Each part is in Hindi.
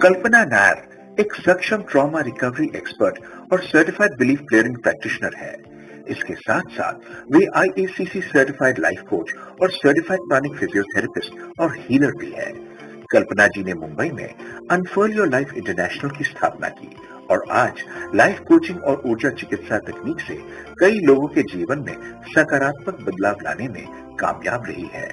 कल्पना नायर एक सक्षम ट्रॉमा रिकवरी एक्सपर्ट और सर्टिफाइड बिलीफ क्लियरिंग प्रैक्टिशनर है। इसके साथ साथ वे IACC सर्टिफाइड लाइफ कोच और सर्टिफाइड प्राणिक फिजियोथेरेपिस्ट और हीलर भी है। कल्पना जी ने मुंबई में अनफर्ल योर लाइफ इंटरनेशनल की स्थापना की और आज लाइफ कोचिंग और ऊर्जा चिकित्सा तकनीक से कई लोगों के जीवन में सकारात्मक बदलाव लाने में कामयाब रही है।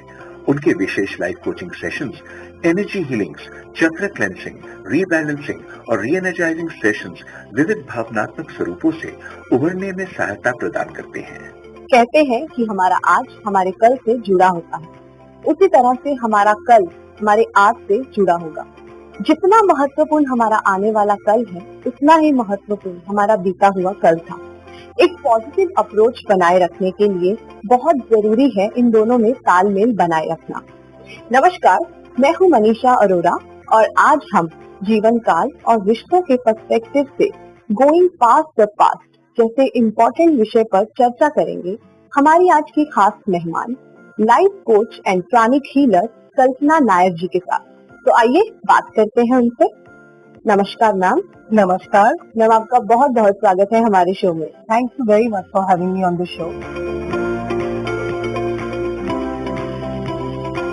उनके विशेष life coaching sessions energy healings, chakra cleansing, rebalancing और रीएनर्जाइजिंग सेशंस विविध भावनात्मक स्वरूपों से उभरने में सहायता प्रदान करते हैं। कहते हैं कि हमारा आज हमारे कल से जुड़ा होता है, उसी तरह से हमारा कल हमारे आज से जुड़ा होगा। जितना महत्वपूर्ण हमारा आने वाला कल है, उतना ही महत्वपूर्ण हमारा बीता हुआ कल था। एक पॉजिटिव अप्रोच बनाए रखने के लिए बहुत जरूरी है इन दोनों में तालमेल बनाए रखना। नमस्कार, मैं हूं मनीषा अरोरा और आज हम जीवन काल और रिश्तों के पर्सपेक्टिव से गोइंग पास्ट द पास्ट जैसे इम्पोर्टेंट विषय पर चर्चा करेंगे। हमारी आज की खास मेहमान life coach and pranic healer कल्पना नायर जी के साथ। तो आइए बात करते हैं उनसे। नमस्कार मैम। नमस्कार मैम, आपका बहुत बहुत स्वागत है हमारे शो में। Thank you very much for having me on the show.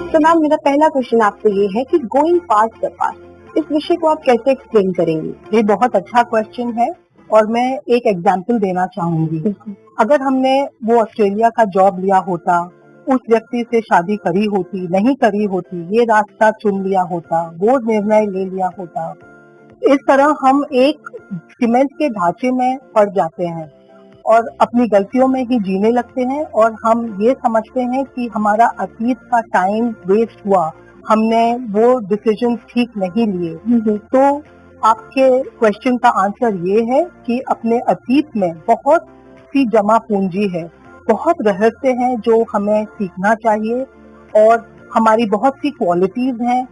तो मैम, मेरा पहला क्वेश्चन आपसे ये है कि गोइंग पास्ट द पास्ट, इस विषय को आप कैसे एक्सप्लेन करेंगी? ये बहुत अच्छा क्वेश्चन है और मैं एक एग्जांपल देना चाहूंगी। अगर हमने वो ऑस्ट्रेलिया का जॉब लिया होता, उस व्यक्ति से शादी करी होती, नहीं करी होती, ये रास्ता चुन लिया होता, वो निर्णय ले लिया होता, इस तरह हम एक सीमेंट के ढांचे में पड़ जाते हैं और अपनी गलतियों में ही जीने लगते हैं और हम ये समझते हैं कि हमारा अतीत का टाइम वेस्ट हुआ, हमने वो डिसीजन ठीक नहीं लिए। तो आपके क्वेश्चन का आंसर ये है कि अपने अतीत में बहुत सी जमा पूंजी है, बहुत रहस्य हैं जो हमें सीखना चाहिए और हमारी बहुत सी क्वालिटीज हैं,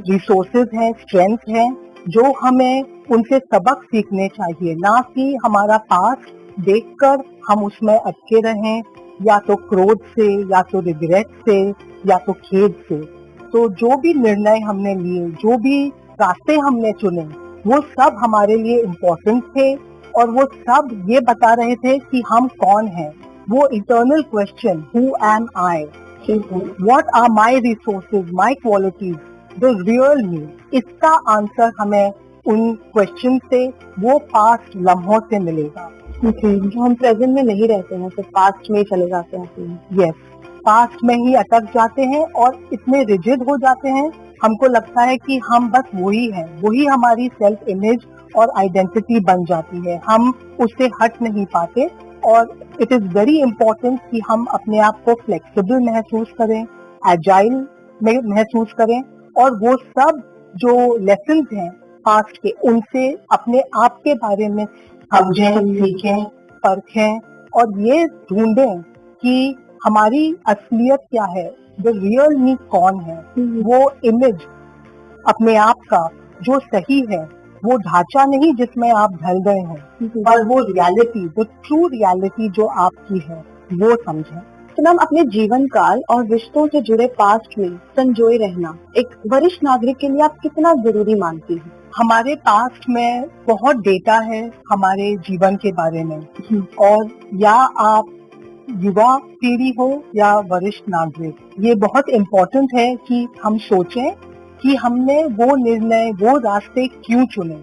रिसोर्सेज हैं, स्ट्रेंथ हैं जो हमें उनसे सबक सीखने चाहिए, ना कि हमारा पास्ट देखकर हम उसमें अटके रहें, या तो क्रोध से, या तो रिग्रेट से, या तो खेद से। तो जो भी निर्णय हमने लिए, जो भी रास्ते हमने चुने, वो सब हमारे लिए इम्पोर्टेंट थे और वो सब ये बता रहे थे कि हम कौन हैं। वो eternal question, who am I, what are my resources, my qualities, the real me, इसका आंसर हमें उन क्वेश्चन से, वो पास्ट लम्हों से मिलेगा। जो हम प्रेजेंट में नहीं रहते हैं, तो पास्ट में ही चले जाते हैं। यस, पास्ट में ही अटक जाते हैं और इतने रिजिड हो जाते हैं, हमको लगता है कि हम बस वही हैं, वही हमारी सेल्फ इमेज और आइडेंटिटी बन जाती है, हम उससे हट नहीं पाते। और इट इज वेरी इम्पोर्टेंट कि हम अपने आप को फ्लेक्सिबल महसूस करें, एजाइल महसूस करें और वो सब जो लेसन्स हैं पास्ट के, उनसे अपने आप के बारे में समझें, सीखें, परखें और ये ढूंढें कि हमारी असलियत क्या है, द रियल मी कौन है। वो इमेज अपने आप का जो सही है, वो ढांचा नहीं जिसमें आप ढल गए हैं, पर वो रियलिटी, जो ट्रू रियलिटी जो आपकी है, वो समझें। तो मैम, अपने जीवन काल और रिश्तों से जुड़े पास्ट में संजोए रहना एक वरिष्ठ नागरिक के लिए आप कितना जरूरी मानती हैं? हमारे पास्ट में बहुत डेटा है हमारे जीवन के बारे में, और या आप युवा पीढ़ी हो या वरिष्ठ नागरिक, ये बहुत इम्पोर्टेंट है कि हम सोचें कि हमने वो निर्णय, वो रास्ते क्यों चुने।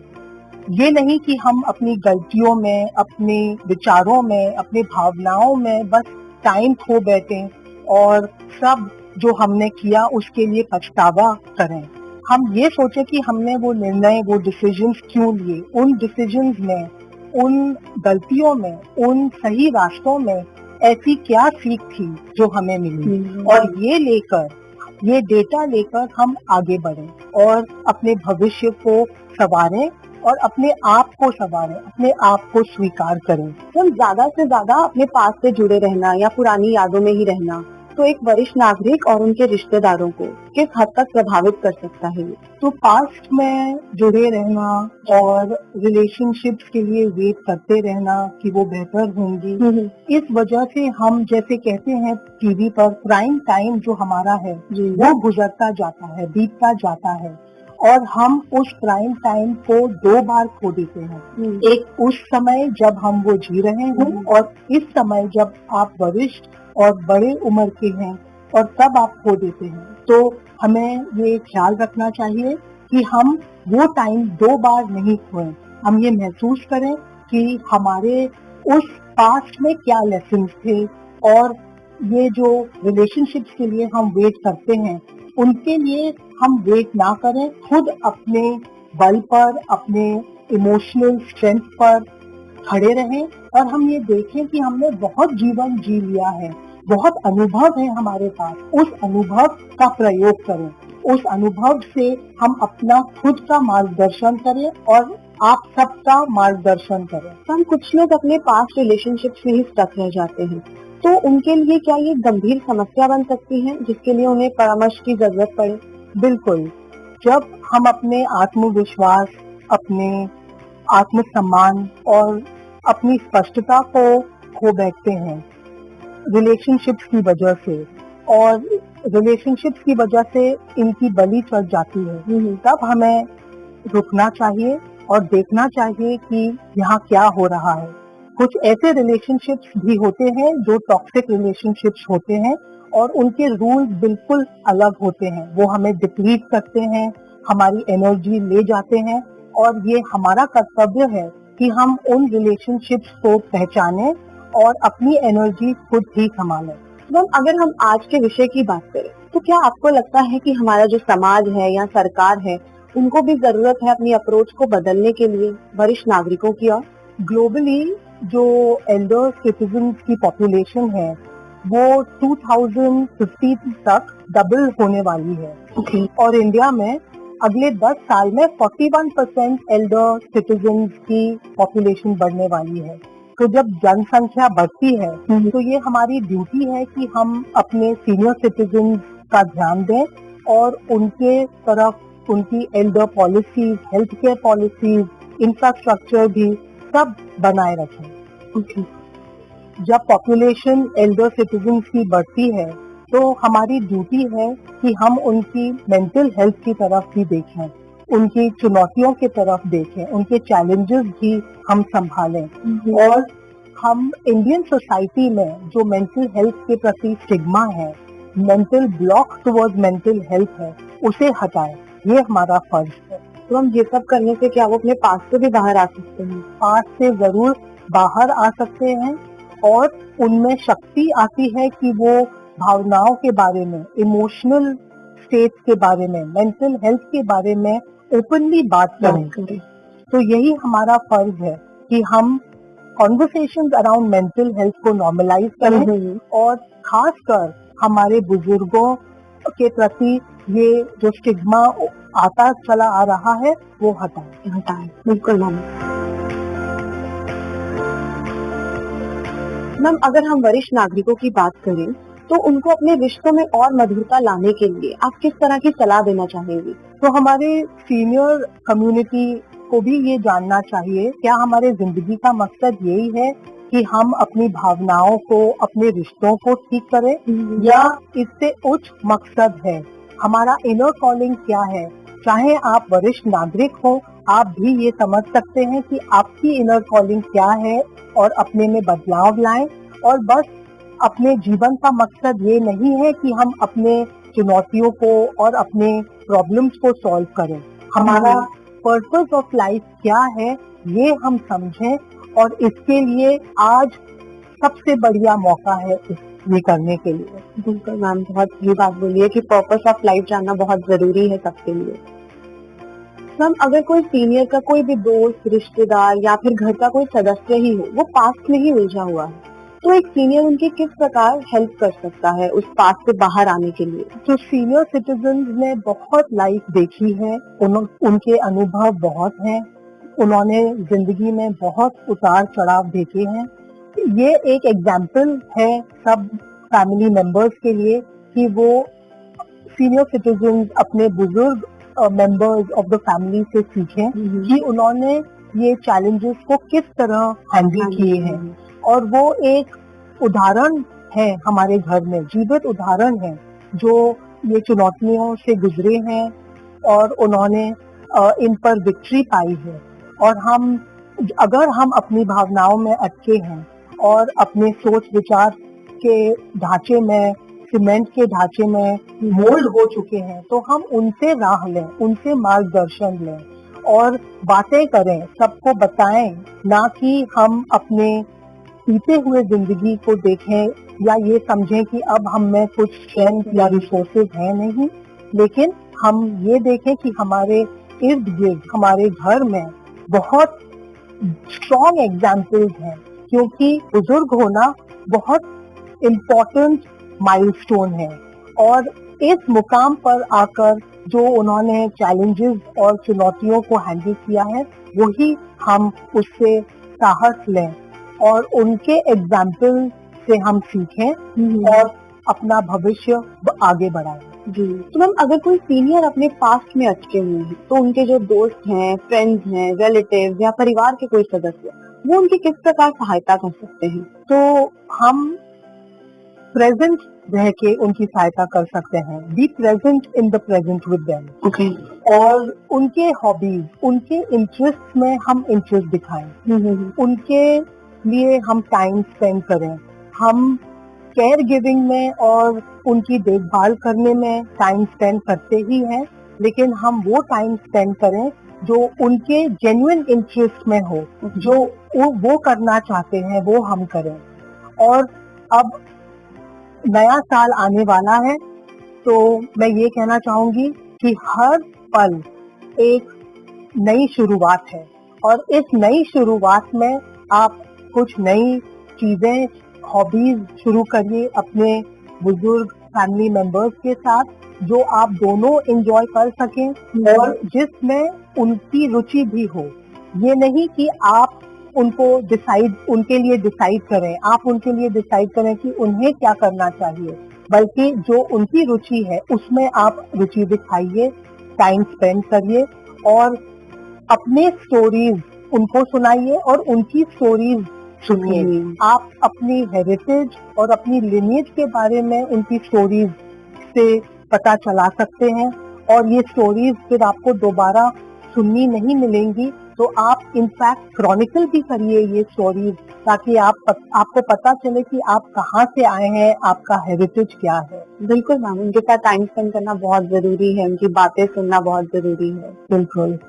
ये नहीं कि हम अपनी गलतियों में, अपने विचारों में, अपनी भावनाओं में बस टाइम खो बैठे और सब जो हमने किया उसके लिए पछतावा करें। हम ये सोचे कि हमने वो निर्णय, वो डिसीजंस क्यों लिए, उन डिसीजंस में, उन गलतियों में, उन सही रास्तों में ऐसी क्या सीख थी जो हमें मिली, और ये डेटा लेकर हम आगे बढ़ें और अपने भविष्य को संवारें और अपने आप को संवारें, अपने आप को स्वीकार करें। हम ज्यादा से ज्यादा अपने पास से जुड़े रहना या पुरानी यादों में ही रहना, तो एक वरिष्ठ नागरिक और उनके रिश्तेदारों को किस हद तक प्रभावित कर सकता है? तो पास्ट में जुड़े रहना और रिलेशनशिप्स के लिए वेट करते रहना कि वो बेहतर होंगी, इस वजह से हम जैसे कहते हैं टीवी पर, प्राइम टाइम जो हमारा है वो गुजरता जाता है, बीतता जाता है और हम उस प्राइम टाइम को 2 बार खो देते हैं। एक उस समय जब हम वो जी रहे हैं और इस समय जब आप वरिष्ठ और बड़े उम्र के हैं और तब आप खो देते हैं। तो हमें ये ख्याल रखना चाहिए कि हम वो टाइम 2 बार नहीं खोएं। हम ये महसूस करें कि हमारे उस पास्ट में क्या लेसन थे और ये जो रिलेशनशिप्स के लिए हम वेट करते हैं उनके लिए हम वेट ना करें, खुद अपने बल पर, अपने इमोशनल स्ट्रेंथ पर खड़े रहें और हम ये देखें कि हमने बहुत जीवन जी लिया है, बहुत अनुभव है हमारे पास, उस अनुभव का प्रयोग करें, उस अनुभव से हम अपना खुद का मार्गदर्शन करें और आप सबका मार्गदर्शन करें। हम कुछ लोग अपने पास्ट रिलेशनशिप्स में ही स्टक रह जाते हैं, तो उनके लिए क्या ये गंभीर समस्या बन सकती है जिसके लिए उन्हें परामर्श की जरूरत पड़े? बिल्कुल, जब हम अपने आत्मविश्वास, अपने आत्मसम्मान और अपनी स्पष्टता को खो बैठते हैं रिलेशनशिप्स की वजह से और रिलेशनशिप्स की वजह से इनकी बलि चढ़ जाती है, तब हमें रुकना चाहिए और देखना चाहिए कि यहाँ क्या हो रहा है। कुछ ऐसे रिलेशनशिप्स भी होते हैं जो टॉक्सिक रिलेशनशिप्स होते हैं और उनके रूल बिल्कुल अलग होते हैं। वो हमें डिप्लीट करते हैं, हमारी एनर्जी ले जाते हैं और ये हमारा कर्तव्य है कि हम उन रिलेशनशिप्स को पहचानें और अपनी एनर्जी खुद ही संभालें। मैम, अगर हम आज के विषय की बात करें तो क्या आपको लगता है कि हमारा जो समाज है या सरकार है उनको भी जरूरत है अपनी अप्रोच को बदलने के लिए वरिष्ठ नागरिकों की ओर? ग्लोबली जो एल्डर सिटीजन की पॉपुलेशन है वो 2050 तक डबल होने वाली है और इंडिया में अगले 10 साल में 41% एल्डर सिटीजन की पॉपुलेशन बढ़ने वाली है। तो जब जनसंख्या बढ़ती है तो ये हमारी ड्यूटी है कि हम अपने सीनियर सिटीजन का ध्यान दें और उनके तरफ उनकी Elder policies, health care policies, infrastructure भी सब बनाए रखें। जब पॉपुलेशन एल्डर सिटीजन की बढ़ती है तो हमारी ड्यूटी है कि हम उनकी मेंटल हेल्थ की तरफ भी देखें, उनकी चुनौतियों की तरफ देखें, उनके चैलेंजेस भी हम संभालें और हम इंडियन सोसाइटी में जो मेंटल हेल्थ के प्रति स्टिग्मा है, mental block toward mental health है, उसे हटाएं। ये हमारा फर्ज है। तो हम ये सब करने से क्या वो अपने पास से भी बाहर आ सकते हैं? पास से जरूर बाहर आ सकते हैं और उनमें शक्ति आती है कि वो भावनाओं के बारे में, इमोशनल स्टेट के बारे में, मेंटल हेल्थ के बारे में ओपनली बात करें। तो यही हमारा फर्ज है कि हम कॉन्वर्सेशंस अराउंड मेंटल हेल्थ को नॉर्मलाइज करें और खासकर हमारे बुजुर्गों के प्रति ये जो स्टिग्मा आता चला आ रहा है वो हटाएं। बिल्कुल मैम, अगर हम वरिष्ठ नागरिकों की बात करें तो उनको अपने रिश्तों में और मधुरता लाने के लिए आप किस तरह की सलाह देना चाहेंगी? तो हमारे सीनियर कम्युनिटी को भी ये जानना चाहिए, क्या हमारे जिंदगी का मकसद यही है कि हम अपनी भावनाओं को, अपने रिश्तों को ठीक करें या इससे उच्च मकसद है? हमारा इनर कॉलिंग क्या है? चाहे आप वरिष्ठ नागरिक हो, आप भी ये समझ सकते हैं कि आपकी इनर कॉलिंग क्या है और अपने में बदलाव लाएं और बस अपने जीवन का मकसद ये नहीं है कि हम अपने चुनौतियों को और अपने प्रॉब्लम्स को सॉल्व करें। हमारा पर्पस ऑफ लाइफ क्या है ये हम समझें और इसके लिए आज सबसे बढ़िया मौका है ये करने के लिए। बिल्कुल मैम, बहुत ये बात बोली है कि पर्पस ऑफ लाइफ जानना बहुत जरूरी है सबके लिए। मैम, अगर कोई सीनियर का कोई भी दोस्त, रिश्तेदार या फिर घर का कोई सदस्य ही हो, वो पास्ट में ही उलझा हुआ है, तो एक सीनियर उनकी किस प्रकार हेल्प कर सकता है उस पास्ट से बाहर आने के लिए? तो सीनियर सिटीजन ने बहुत लाइफ देखी है, उनके अनुभव बहुत हैं, उन्होंने जिंदगी में बहुत उतार चढ़ाव देखे हैं। ये एक एग्जाम्पल है सब फैमिली मेंबर्स के लिए कि वो सीनियर सिटीजन अपने बुजुर्ग मेंबर्स ऑफ द फैमिली से सीखें कि उन्होंने ये चैलेंजेस को किस तरह हैंडल किए हैं और वो एक उदाहरण है हमारे घर में, जीवित उदाहरण है जो ये चुनौतियों से गुजरे हैं और उन्होंने इन पर विक्ट्री पाई है। और अगर हम अपनी भावनाओं में अटके हैं और अपने सोच विचार के ढांचे में, सीमेंट के ढांचे में मोल्ड हो चुके हैं, तो हम उनसे राह लें, उनसे मार्गदर्शन लें और बातें करें, सबको बताएं, ना कि हम अपने बीते हुए जिंदगी को देखें या ये समझें कि अब हम में कुछ स्ट्रेंथ या रिसोर्सेज है नहीं, लेकिन हम ये देखें कि हमारे इर्द गिर्द, हमारे घर में बहुत स्ट्रॉन्ग एग्जाम्पल्स हैं, क्योंकि बुजुर्ग होना बहुत इम्पोर्टेंट माइलस्टोन है। और इस मुकाम पर आकर जो उन्होंने चैलेंजेस और चुनौतियों को हैंडल किया है, वही हम उससे साहस लें और उनके एग्जाम्पल से हम सीखें और अपना भविष्य आगे बढ़ाएं। जी, तो मैम अगर कोई सीनियर अपने पास्ट में अटके हुए हैं, तो उनके जो दोस्त हैं, फ्रेंड्स हैं, रिलेटिव या परिवार के कोई सदस्य, वो उनकी किस प्रकार सहायता कर सकते हैं? तो हम प्रेजेंट रह के उनकी सहायता कर सकते हैं। Be present in the present with them. Okay. और उनके हॉबीज, उनके इंटरेस्ट में हम इंटरेस्ट दिखाएं। उनके लिए हम टाइम स्पेंड करें। हम केयर गिविंग में और उनकी देखभाल करने में टाइम स्पेंड करते ही हैं, लेकिन हम वो टाइम स्पेंड करें जो उनके जेन्युइन इंटरेस्ट में हो, जो वो करना चाहते हैं वो हम करें। और अब नया साल आने वाला है, तो मैं ये कहना चाहूंगी कि हर पल एक नई शुरुआत है और इस नई शुरुआत में आप कुछ नई चीजें, हॉबीज शुरू करिए अपने बुजुर्ग फैमिली मेंबर्स के साथ, जो आप दोनों एंजॉय कर सकें और जिसमें उनकी रुचि भी हो। ये नहीं कि आप उनके लिए डिसाइड करें, आप उनके लिए डिसाइड करें कि उन्हें क्या करना चाहिए, बल्कि जो उनकी रुचि है उसमें आप रुचि दिखाइए, टाइम स्पेंड करिए और अपने स्टोरीज उनको सुनाइए और उनकी स्टोरीज सुनिए। आप अपनी हेरिटेज और अपनी लिनिएज के बारे में उनकी स्टोरीज से पता चला सकते हैं और ये स्टोरीज फिर आपको दोबारा सुननी नहीं मिलेंगी, तो आप इनफैक्ट क्रॉनिकल भी करिए ये स्टोरीज, ताकि आपको पता चले कि आप कहाँ से आए हैं, आपका हेरिटेज क्या है। बिल्कुल मैम, उनके साथ टाइम स्पेंड करना बहुत जरूरी है, उनकी बातें सुनना बहुत जरूरी है। बिल्कुल।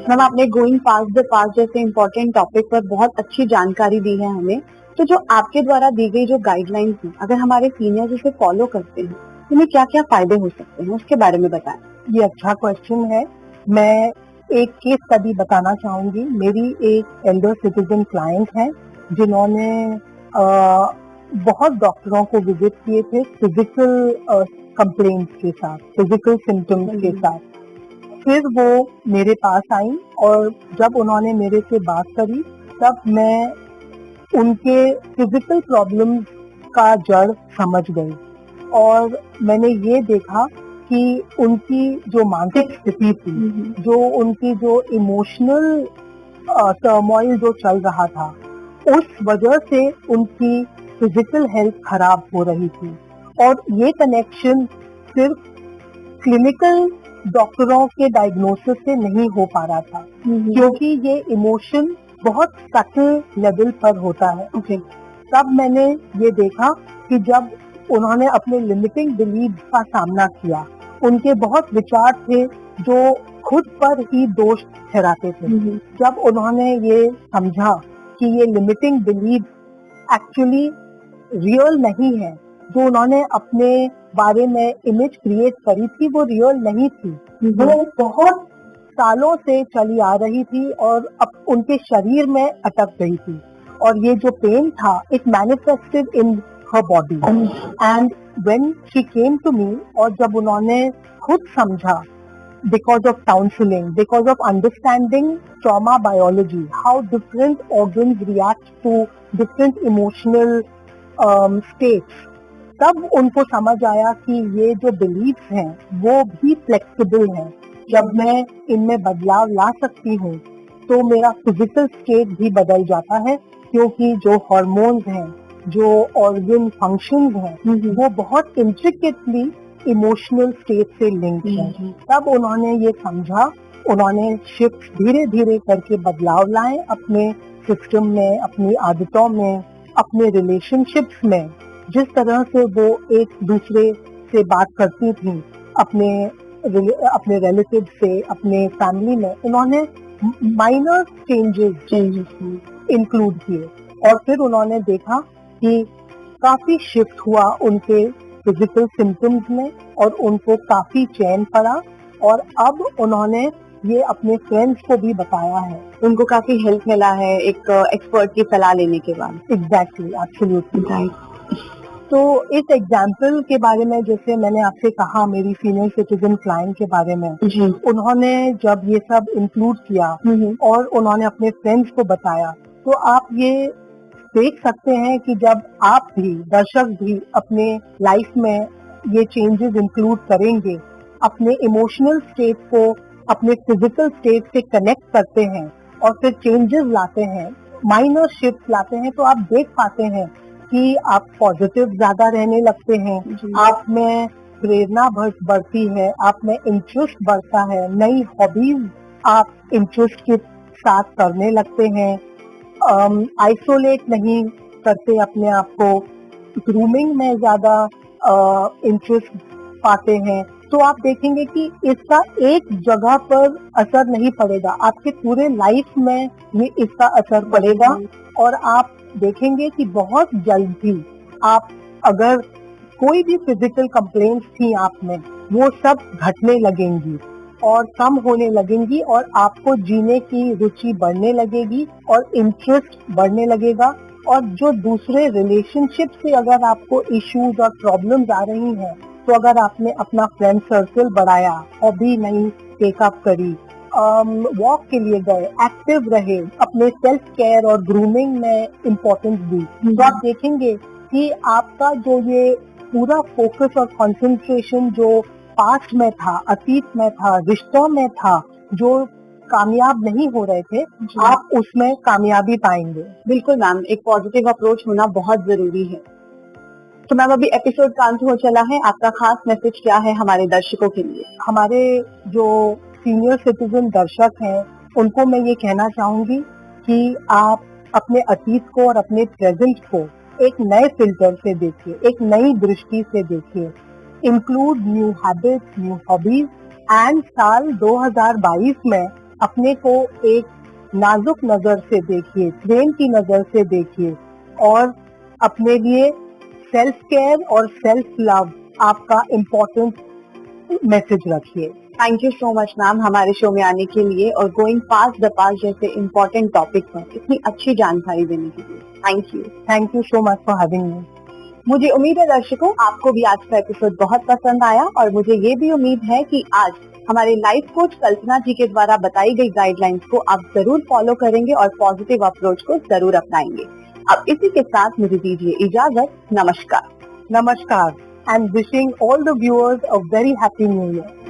मैम, आपने गोइंग पास्ट द पास्ट जैसे इम्पोर्टेंट टॉपिक पर बहुत अच्छी जानकारी दी है हमें। तो जो आपके द्वारा दी गई जो गाइडलाइंस हैं, अगर हमारे सीनियर्स उसे फॉलो करते हैं, तो उन्हें क्या क्या फायदे हो सकते हैं, उसके बारे में बताएं। ये अच्छा क्वेश्चन है। मैं एक केस स्टडी बताना चाहूंगी। मेरी एक एल्डर सिटीजन क्लाइंट है जिन्होंने बहुत डॉक्टरों को विजिट किए थे फिजिकल कंप्लेंट्स के साथ, फिजिकल सिम्टम्स के साथ। फिर वो मेरे पास आई और जब उन्होंने मेरे से बात करी, तब मैं उनके फिजिकल प्रॉब्लम्स का जड़ समझ गई और मैंने ये देखा कि उनकी जो मानसिक स्थिति थी, जो इमोशनल टर्मोइल जो चल रहा था, उस वजह से उनकी फिजिकल हेल्थ खराब हो रही थी। और ये कनेक्शन सिर्फ क्लिनिकल डॉक्टरों के डायग्नोसिस से नहीं हो पा रहा था, क्योंकि ये इमोशन बहुत सटल लेवल पर होता है। तब मैंने ये देखा कि जब उन्होंने अपने लिमिटिंग बिलीफ का सामना किया, उनके बहुत विचार थे जो खुद पर ही दोष ठहराते थे। जब उन्होंने ये समझा कि ये लिमिटिंग बिलीफ एक्चुअली रियल नहीं है, जो उन्होंने अपने बारे में इमेज क्रिएट करी थी वो रियल नहीं थी, वो बहुत सालों से चली आ रही थी और अब उनके शरीर में अटक गई थी। और ये जो पेन था, it manifested in her body and when she came to me, और जब उन्होंने खुद समझा, because of counseling, because of understanding trauma biology, how different organs react to different emotional states, तब उनको समझ आया कि ये जो बिलीफ्स हैं वो भी फ्लेक्सिबल हैं। जब मैं इनमें बदलाव ला सकती हूँ तो मेरा फिजिकल स्टेट भी बदल जाता है, क्योंकि जो हार्मोन्स हैं जो ऑर्गन फंक्शंस हैं वो बहुत इंट्रिकेटली इमोशनल स्टेट से लिंक है। तब उन्होंने ये समझा, उन्होंने शिफ्ट धीरे धीरे करके बदलाव लाए अपने सिस्टम में, अपनी आदतों में, अपने रिलेशनशिप्स में। जिस तरह से वो एक दूसरे से बात करती थी अपने रिलेटिव से, अपने फैमिली में, उन्होंने माइनर चेंजेस इंक्लूड किए और फिर उन्होंने देखा कि काफी शिफ्ट हुआ उनके फिजिकल सिम्टम्स में और उनको काफी चैन पड़ा। और अब उन्होंने ये अपने फ्रेंड्स को भी बताया है, उनको काफी हेल्प मिला है एक एक्सपर्ट की सलाह लेने के बाद। Exactly, absolutely right. तो इस एग्जाम्पल के बारे में, जैसे मैंने आपसे कहा मेरी सीनियर सिटीजन क्लाइंट के बारे में, उन्होंने जब ये सब इंक्लूड किया और उन्होंने अपने फ्रेंड्स को बताया, तो आप ये देख सकते हैं कि जब आप भी, दर्शक भी अपने लाइफ में ये चेंजेस इंक्लूड करेंगे, अपने इमोशनल स्टेट को अपने फिजिकल स्टेट से कनेक्ट करते हैं और फिर चेंजेस लाते हैं, माइनर शिफ्ट लाते हैं, तो आप देख पाते हैं कि आप पॉजिटिव ज्यादा रहने लगते हैं, आप में प्रेरणा बढ़ती है, आप में इंटरेस्ट बढ़ता है, नई हॉबीज आप इंटरेस्ट के साथ करने लगते हैं, आइसोलेट नहीं करते अपने आप को, ग्रूमिंग में ज्यादा इंटरेस्ट पाते हैं। तो आप देखेंगे कि इसका एक जगह पर असर नहीं पड़ेगा, आपके पूरे लाइफ में ये इसका असर पड़ेगा। और आप देखेंगे कि बहुत जल्दी आप, अगर कोई भी फिजिकल कंप्लेंट्स थी आप में, वो सब घटने लगेंगी और कम होने लगेंगी और आपको जीने की रुचि बढ़ने लगेगी और इंटरेस्ट बढ़ने लगेगा। और जो दूसरे रिलेशनशिप से अगर आपको इश्यूज और प्रॉब्लम्स आ रही हैं, तो अगर आपने अपना फ्रेंड सर्कल बढ़ाया, हॉबी नई टेकअप करी, वॉक के लिए गए, एक्टिव रहे, अपने सेल्फ केयर और ग्रूमिंग में इम्पोर्टेंस दी, तो आप देखेंगे कि आपका जो ये पूरा फोकस और कंसंट्रेशन जो पास्ट में था, अतीत में था, रिश्तों में था, जो कामयाब नहीं हो रहे थे, आप उसमें कामयाबी पाएंगे। बिल्कुल मैम, एक पॉजिटिव अप्रोच होना बहुत जरूरी है। तो मैम, अभी एपिसोड का अंत हो चला है, आपका खास मैसेज क्या है हमारे दर्शकों के लिए? हमारे जो सीनियर सिटीजन दर्शक हैं, उनको मैं ये कहना चाहूंगी कि आप अपने अतीत को और अपने प्रेजेंट को एक नए फिल्टर से देखिए, एक नई दृष्टि से देखिए। Include new habits, new hobbies and साल 2022 में अपने को एक नाजुक नजर से देखिए, प्रेम की नजर से देखिए और अपने लिए सेल्फ केयर और सेल्फ लव आपका इम्पोर्टेंट मैसेज रखिए। Thank you so much ma'am, हमारे शो में आने के लिए और गोइंग पास्ट द पास्ट जैसे इम्पोर्टेंट टॉपिक पर इतनी अच्छी जानकारी देने के लिए। Thank you so much for having me. मुझे उम्मीद है दर्शकों, आपको भी आज का एपिसोड बहुत पसंद आया और मुझे ये भी उम्मीद है कि आज हमारे लाइफ कोच कल्पना जी के द्वारा बताई गई गाइडलाइंस को आप जरूर फॉलो करेंगे और पॉजिटिव अप्रोच को जरूर अपनाएंगे। अब इसी के साथ मुझे दीजिए इजाजत। नमस्कार। नमस्कार and wishing all the viewers a very happy new year.